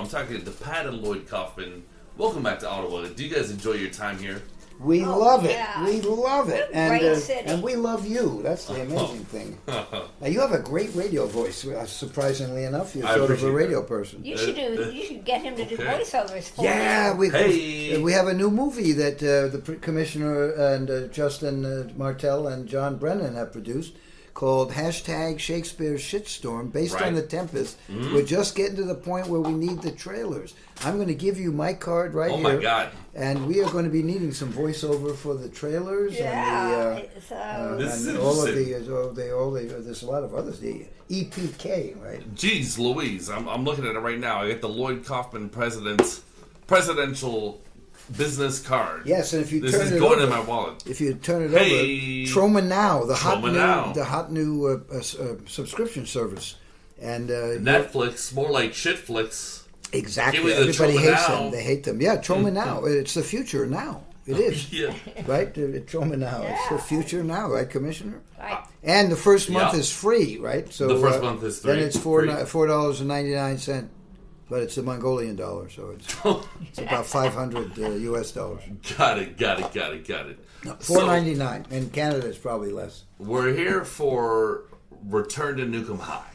I'm talking to Pat and Lloyd Kaufman. Welcome back to Ottawa. Do you guys enjoy your time here? We love it. Yeah. We love it. Great city. And we love you. That's the amazing thing. Now, you have a great radio voice. Surprisingly enough, you're sort of a radio person. You should get him to do voiceovers for Yeah, you. we have a new movie that the commissioner and Justin Martell and John Brennan have produced called #Shakespeare Shitstorm, based on The Tempest. We're just getting to the point where we need the trailers. I'm going to give you my card here. Oh my God! And we are going to be needing some voiceover for the trailers and there's a lot of others. The EPK, right? Jeez Louise, I'm looking at it right now. I get the Lloyd Kaufman presidential business card. Yes, and if you this turn is it going over, in my wallet. If you turn it over, Troma Now, the hot new subscription service, and Netflix, more like shitflix. Exactly. Everybody hates them. They hate them. Yeah, Troma Now. It's the future now. It is. Yeah. Right? Troma Now. Yeah. It's the future now, right, Commissioner? Right. And the first month is free, right? So the first month is free. Then it's $4.99, but it's a Mongolian dollar, so it's about $500 US dollars. Got it. No, $4.99. In Canada, it's probably less. We're here for Return to Nukem High,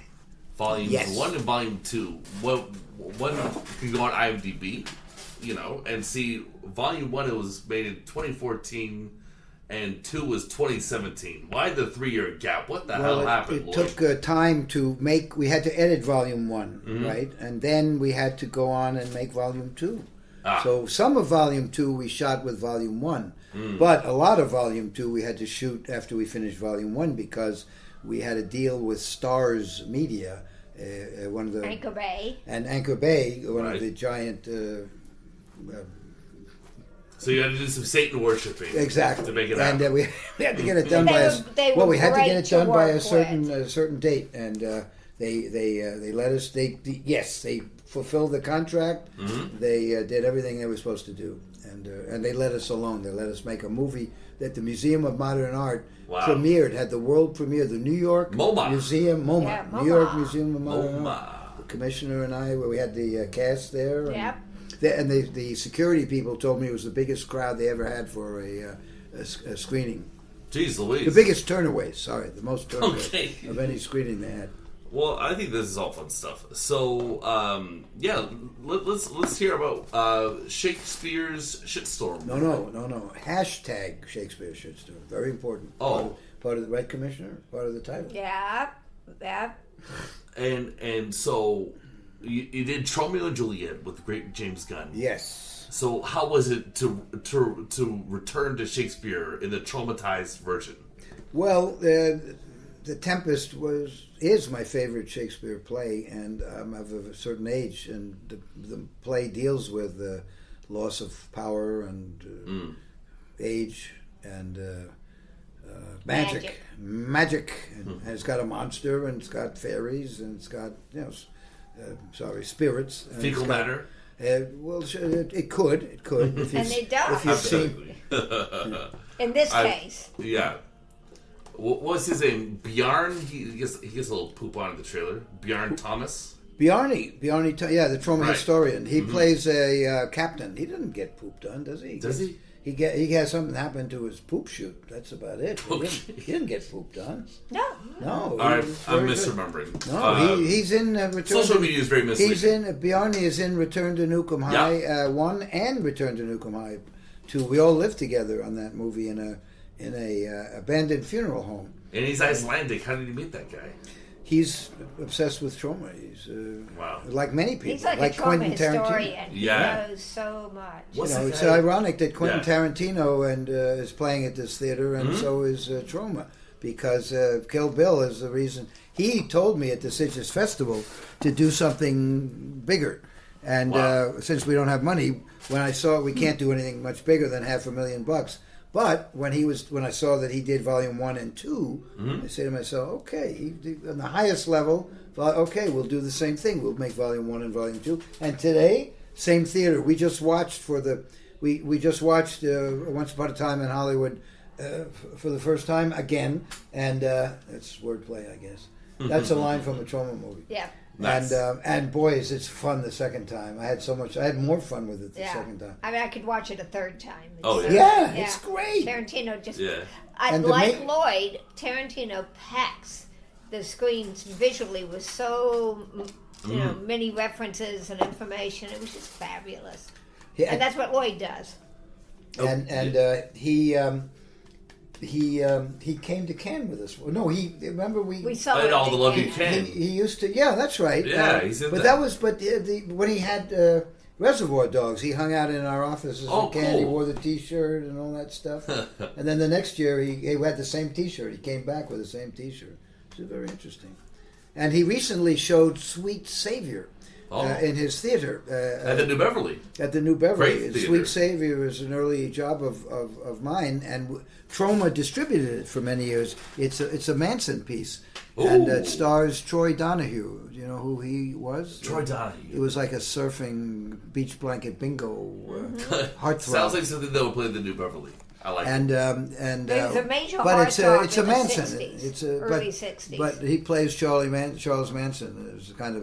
Volumes 1 and Volume 2. One can go on IMDb, and see Volume 1. It was made in 2014, and 2 was 2017. Why the 3-year gap? What the hell happened? It took time to make. We had to edit Volume 1, right, and then we had to go on and make Volume 2. So some of Volume 2 we shot with Volume 1, but a lot of Volume 2 we had to shoot after we finished Volume 1 because we had a deal with Stars Media. One of the Anchor Bay, one of the giant. So you had to do some Satan worshiping, exactly, to make it happen. And we had to get it done by we had to get it done by a certain date, and they let us. They fulfilled the contract. They did everything they were supposed to do, and they let us alone. They let us make a movie that the Museum of Modern Art premiered, had the world premiere, the New York Museum, MoMA. New York Museum of Modern Art. The commissioner and I, where we had the cast there. And the security people told me it was the biggest crowd they ever had for a screening. Jeez Louise. The biggest turnaways, the most turnaways of any screening they had. Well, I think this is all fun stuff. So, let's hear about Shakespeare's Shitstorm. No. #Shakespeare Shitstorm. Very important. Oh. Part of the right, Commissioner? Part of the title. Yeah. And so you did Romeo and Juliet with the great James Gunn. Yes. So how was it to return to Shakespeare in the traumatized version? Well, The Tempest is my favorite Shakespeare play, and I'm of a certain age, and the play deals with the loss of power and age and magic, and it's got a monster, and it's got fairies, and it's got spirits. And fecal matter. It could. If and it does. If you've seen, in this case. Yeah. What's his name? Bjarne? He gets a little poop on in the trailer. Bjarne Thomas? Bjarne, the Troma historian. He plays a captain. He doesn't get pooped on, does he? Does he? He has something happen to his poop chute. That's about it. Okay. He didn't get pooped on. No. All right, I'm misremembering. No, he's in Return. Social media is very misleading. Bjarne is in Return to Nukem High 1 and Return to Nukem High 2. We all lived together on that movie in a abandoned funeral home. And he's Icelandic. How did you meet that guy? He's obsessed with Troma. He's like many people. He's like a Troma historian. He knows so much. It's ironic that Quentin Tarantino is playing at this theater, and so is Troma, because Kill Bill is the reason. He told me at the Sitges Festival to do something bigger. And since we don't have money, when I saw we can't do anything much bigger than $500,000. But when I saw that he did Volume 1 and 2, I said to myself, okay, on the highest level, okay, we'll do the same thing. We'll make Volume 1 and Volume 2. And today, same theater. We just watched Once Upon a Time in Hollywood for the first time again, and it's wordplay, I guess. That's a line from a Troma movie. Yeah. Nice. And boys, it's fun the second time. I had more fun with it the second time. I mean, I could watch it a third time. It's great. Tarantino just... Yeah. Lloyd, Tarantino packs the screens visually with so many references and information. It was just fabulous. Yeah, and that's what Lloyd does. He came to Cannes with us. No, remember we saw it all the love you can. He used to. Yeah, that's right. Yeah, he's in but when he had Reservoir Dogs, he hung out in our offices in Cannes. Cool. He wore the T-shirt and all that stuff. And then the next year he had the same T-shirt. He came back with the same T-shirt. It was very interesting. And he recently showed Sweet Savior. In his theater at the New Beverly. At the New Beverly, Great theater. Sweet Savior was an early job of mine, and Troma distributed it for many years. It's a Manson piece, and it stars Troy Donahue. Do you know who he was? Troy Donahue. It was like a surfing beach blanket bingo heartthrob. Sounds like something that would play at the New Beverly. I like it. There's a major it's a Manson. 60s, it's early 60s. But he plays Charles Manson. It was kind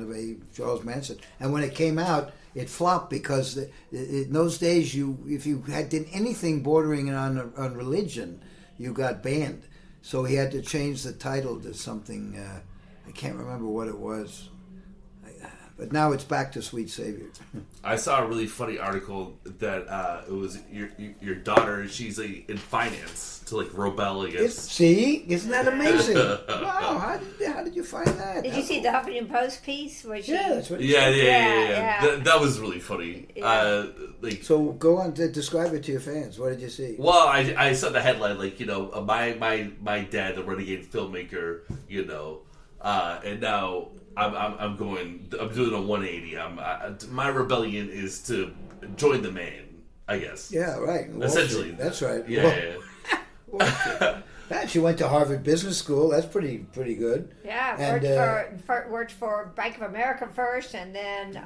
of a Charles Manson. And when it came out, it flopped because in those days, if you did anything bordering on religion, you got banned. So he had to change the title to something. I can't remember what it was. But now it's back to Sweet Savior. I saw a really funny article that it was your daughter. She's in finance to rebel against. Isn't that amazing? Wow, how did you find that? Did you see the Huffington Post piece? Where she... Yeah, that's what. Yeah. That was really funny. Yeah. So go on to describe it to your fans. What did you see? Well, I saw the headline my dad, the renegade filmmaker, and now. I'm doing a 180. My rebellion is to join the man, I guess. Yeah, right. Essentially, that's right. Yeah. She went to Harvard Business School. That's pretty good. Yeah, and, worked for Bank of America first, and then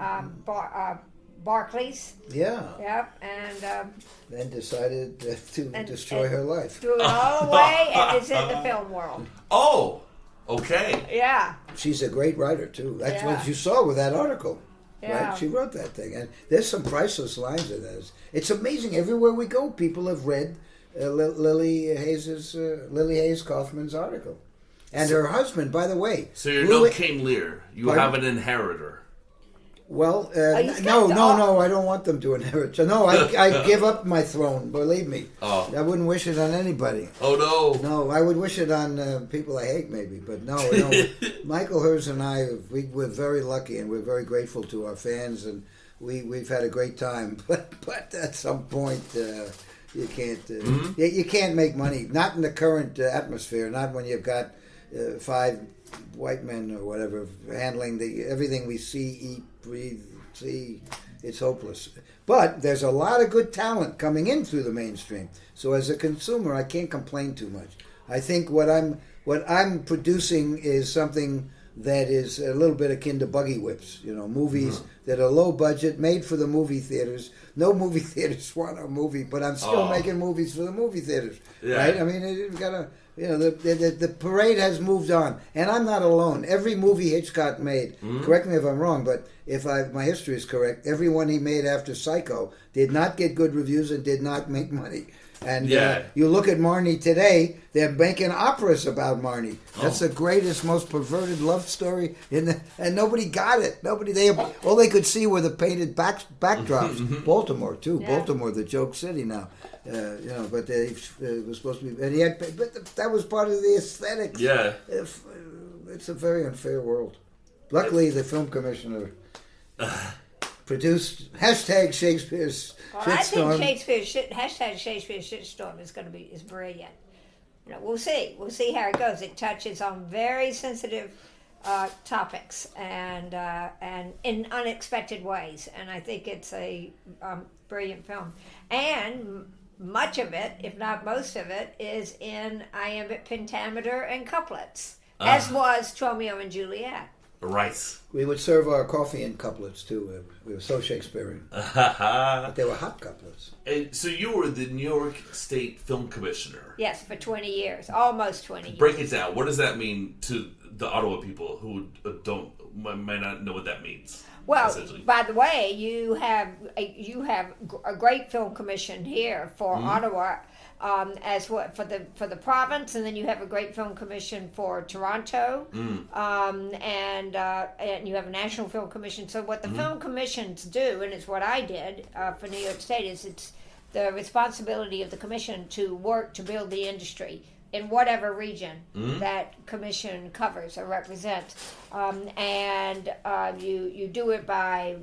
Barclays. Yeah. Yep, and then decided to destroy her life. Threw it all away, and is in the film world. Oh. Okay. Yeah. She's a great writer, too. That's what you saw with that article. Yeah. Right? She wrote that thing. And there's some priceless lines in this. It's amazing. Everywhere we go, people have read Lily Hayes Kaufman's article. And her husband, by the way. So you're no King Lear. You have an inheritor. Well, no, I don't want them to inherit. So, no, I give up my throne, believe me. Oh. I wouldn't wish it on anybody. Oh, no. No, I would wish it on people I hate, maybe. But no, Michael Herz and I, we're very lucky, and we're very grateful to our fans, and we've had a great time. But at some point, you can't you can't make money. Not in the current atmosphere, not when you've got 5 white men or whatever handling everything we see, eat, breathe, see. It's hopeless. But there's a lot of good talent coming in through the mainstream. So as a consumer, I can't complain too much. I think what I'm producing is something that is a little bit akin to buggy whips. Movies that are low budget, made for the movie theaters. No movie theaters want a movie, but I'm still making movies for the movie theaters. Yeah. Right? I mean, you've got to. The parade has moved on, and I'm not alone. Every movie Hitchcock made, correct me if I'm wrong, but if my history is correct, every one he made after Psycho did not get good reviews and did not make money. And you look at Marnie today; they're making operas about Marnie. That's the greatest, most perverted love story and nobody got it. All they could see were the painted backdrops. Baltimore too. Yeah. Baltimore, the joke city now. But it was supposed to be, but that was part of the aesthetic. Yeah, it's a very unfair world. Luckily, the film commissioner produced #Shakespeare's Shitstorm. I think Shakespeare's Shitstorm is brilliant. We'll see. We'll see how it goes. It touches on very sensitive topics and in unexpected ways, and I think it's a brilliant film. And much of it, if not most of it, is in iambic pentameter and couplets, as was Romeo and Juliet. Right. We would serve our coffee in couplets too. We were so Shakespearean, but they were hot couplets. And so you were the New York State Film Commissioner. Yes, for 20 years, almost 20 years. Break it down. What does that mean to the Ottawa people who might not know what that means. Well, by the way, you have a great film commission here for Ottawa, as what for the province, and then you have a great film commission for Toronto, and you have a national film commission. So what the film commissions do, and it's what I did for New York State, is it's the responsibility of the commission to work to build the industry in whatever region that commission covers or represents, and you do it by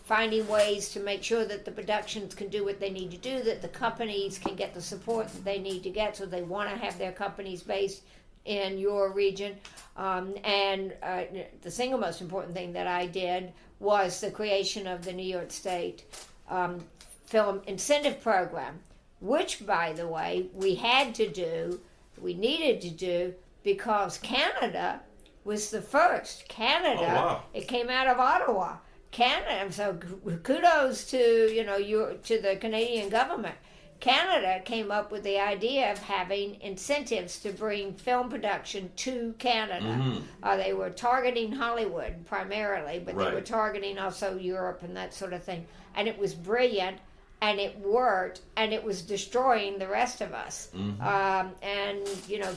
finding ways to make sure that the productions can do what they need to do, that the companies can get the support that they need to get, so they want to have their companies based in your region. And the single most important thing that I did was the creation of the New York State Film Incentive Program, which, by the way, we needed to do because Canada was the first. Canada, It came out of Ottawa. Canada, so kudos to to the Canadian government. Canada came up with the idea of having incentives to bring film production to Canada. They were targeting Hollywood primarily, but they were targeting also Europe and that sort of thing. And it was brilliant. And it worked, and it was destroying the rest of us. And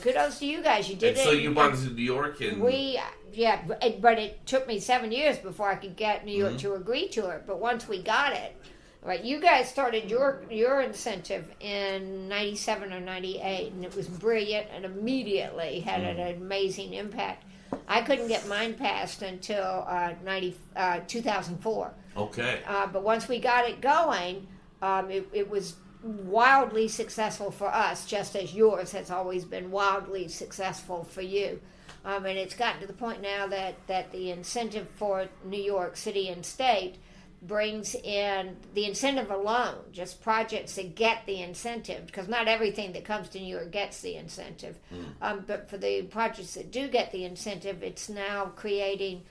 kudos to you guys. You did it. So you brought us to New York, and but it took me 7 years before I could get New York to agree to it. But once we got it, right, you guys started your incentive in '97 or '98, and it was brilliant, and immediately had an amazing impact. I couldn't get mine passed until 2004. Okay. But once we got it going. It was wildly successful for us, just as yours has always been wildly successful for you. And it's gotten to the point now that the incentive for New York City and state brings in the incentive alone, just projects that get the incentive, because not everything that comes to New York gets the incentive. But for the projects that do get the incentive, it's now creating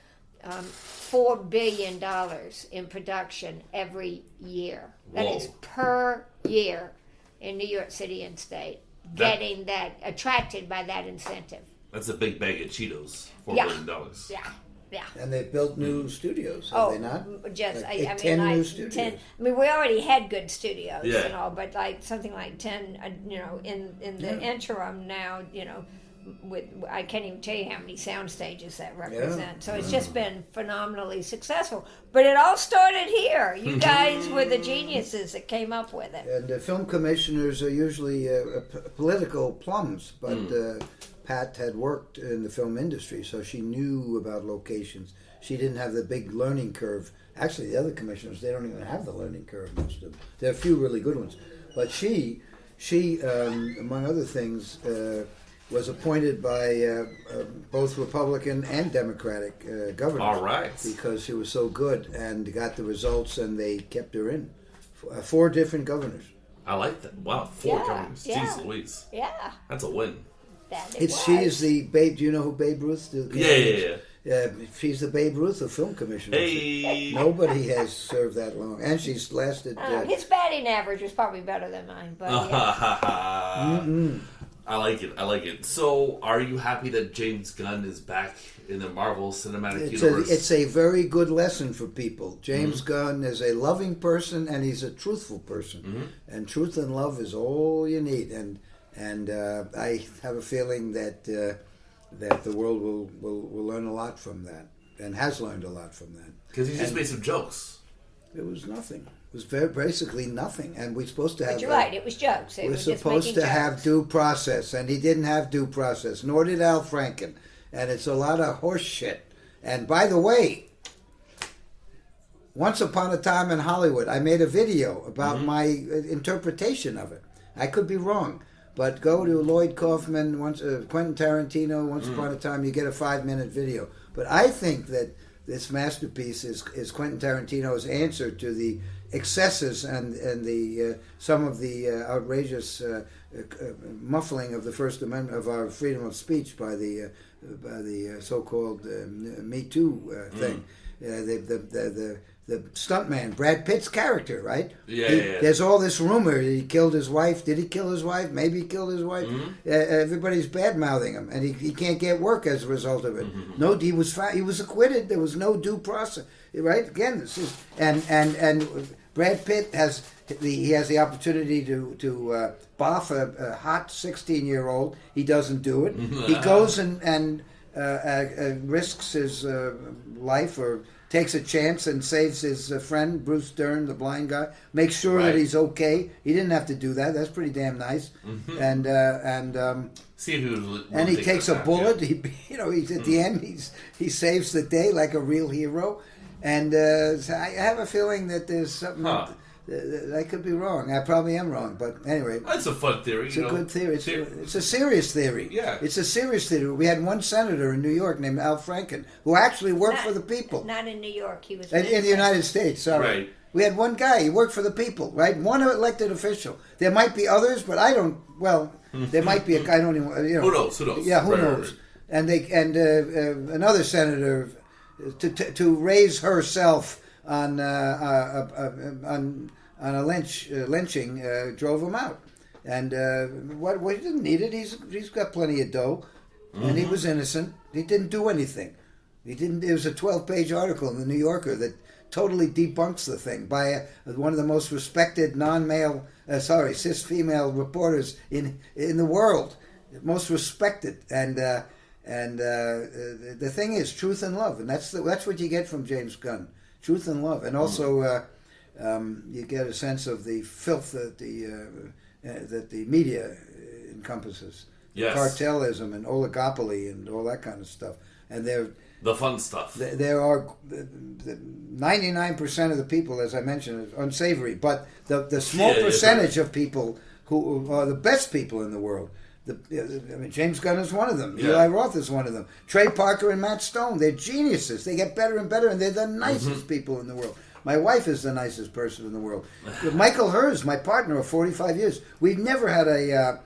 $4 billion in production every year. That is per year in New York City and state, getting that attracted by that incentive. That's a big bag of Cheetos. $4 billion. Yeah. And they've built new studios, have they not? Just like 10 new studios. 10, we already had good studios and all, but something like 10, in the interim now, I can't even tell you how many sound stages that represent. So it's just been phenomenally successful. But it all started here. You guys were the geniuses that came up with it. And film commissioners are usually political plums, but Pat had worked in the film industry, so she knew about locations. She didn't have the big learning curve. Actually, the other commissioners, they don't even have the learning curve, most of them. There are a few really good ones. But she among other things, was appointed by both Republican and Democratic governors. All right. Because she was so good and got the results, and they kept her in. 4 different governors. I like that. Wow, 4 governors. Jeez Louise. Yeah. That's a win. She is the Babe. Do you know who Babe Ruth? Yeah. She's the Babe Ruth of film commissioners. Hey. Nobody has served that long, and she's lasted. His batting average was probably better than mine, but I like it. So, are you happy that James Gunn is back in the Marvel Cinematic Universe? It's a very good lesson for people. James Gunn is a loving person, and he's a truthful person. And truth and love is all you need. And I have a feeling that the world will learn a lot from that, and has learned a lot from that. Because he just made some jokes. It was nothing. It was basically nothing, and we're supposed to have. But you're right. It was jokes. We're supposed to have due process, and he didn't have due process. Nor did Al Franken, and it's a lot of horse shit. And by the way, once upon a time in Hollywood, I made a video about my interpretation of it. I could be wrong, but go to Lloyd Kaufman, Quentin Tarantino. Once upon a time, you get a 5-minute video. But I think that this masterpiece is Quentin Tarantino's answer to the excesses and the some of the outrageous muffling of the First Amendment of our freedom of speech by the so-called Me Too thing. the stuntman, Brad Pitt's character, right? Yeah. There's all this rumor that he killed his wife. Did he kill his wife? Maybe he killed his wife. Everybody's bad mouthing him, and he can't get work as a result of it. No, he was acquitted. There was no due process, right? Again, this is and Brad Pitt has the opportunity to boff a hot 16-year-old. He doesn't do it. He goes and risks his life or takes a chance and saves his friend Bruce Dern, the blind guy. Makes sure that he's okay. He didn't have to do that. That's pretty damn nice. And see who. And he takes a bullet. Yeah. He's at the end. He saves the day like a real hero. And so I have a feeling that there's something. I could be wrong. I probably am wrong, but anyway. That's a fun theory. It's a good theory. It's a serious theory. Yeah. It's a serious theory. We had one senator in New York named Al Franken who actually worked for the people. Not in New York. He was in the United States. Sorry. Right. We had one guy. He worked for the people. Right. One elected official. There might be others, but I don't. Well, there might be. I don't even. Who knows? Yeah. Who knows? Right. And another senator to raise herself on a lynching drove him out, and what he didn't need it. He's got plenty of dough, and he was innocent. He didn't do anything. He didn't. There was a 12-page article in the New Yorker that totally debunks the thing by one of the most respected cis female reporters in the world, most respected. And the thing is truth and love, and that's what you get from James Gunn. Truth and love, and also you get a sense of the filth that the media encompasses, cartelism and oligopoly and all that kind of stuff. And the fun stuff. There are 99% of the people, as I mentioned, are unsavory, but the small percentage of people who are the best people in the world. James Gunn is one of them. Yeah. Eli Roth is one of them. Trey Parker and Matt Stone, they're geniuses. They get better and better, and they're the nicest people in the world. My wife is the nicest person in the world. Michael Hers, my partner of 45 years, we've never had a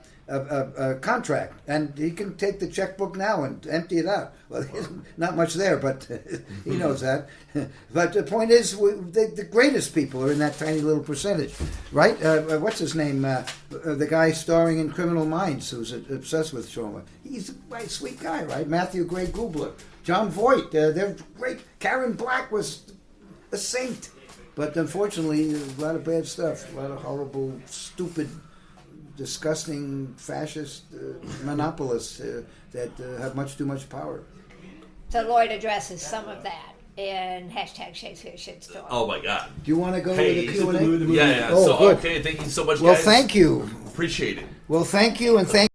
contract, and he can take the checkbook now and empty it out. Well, there's not much there, but he knows that. But the point is, the greatest people are in that tiny little percentage, right? What's his name? The guy starring in Criminal Minds, who's obsessed with Troma. He's a right, sweet guy, right? Matthew Gray Gubler, John Voight, they're great. Karen Black was a saint, but unfortunately, a lot of bad stuff, a lot of horrible, stupid, disgusting fascist monopolists that have much too much power. So Lloyd addresses some of that in #Shakespeare Shitstorm. Oh my God! Do you want to go to the Q&A? Yeah. Oh, so good. okay, thank you so much, guys. Well, thank you. Appreciate it. Well, thank you, and thank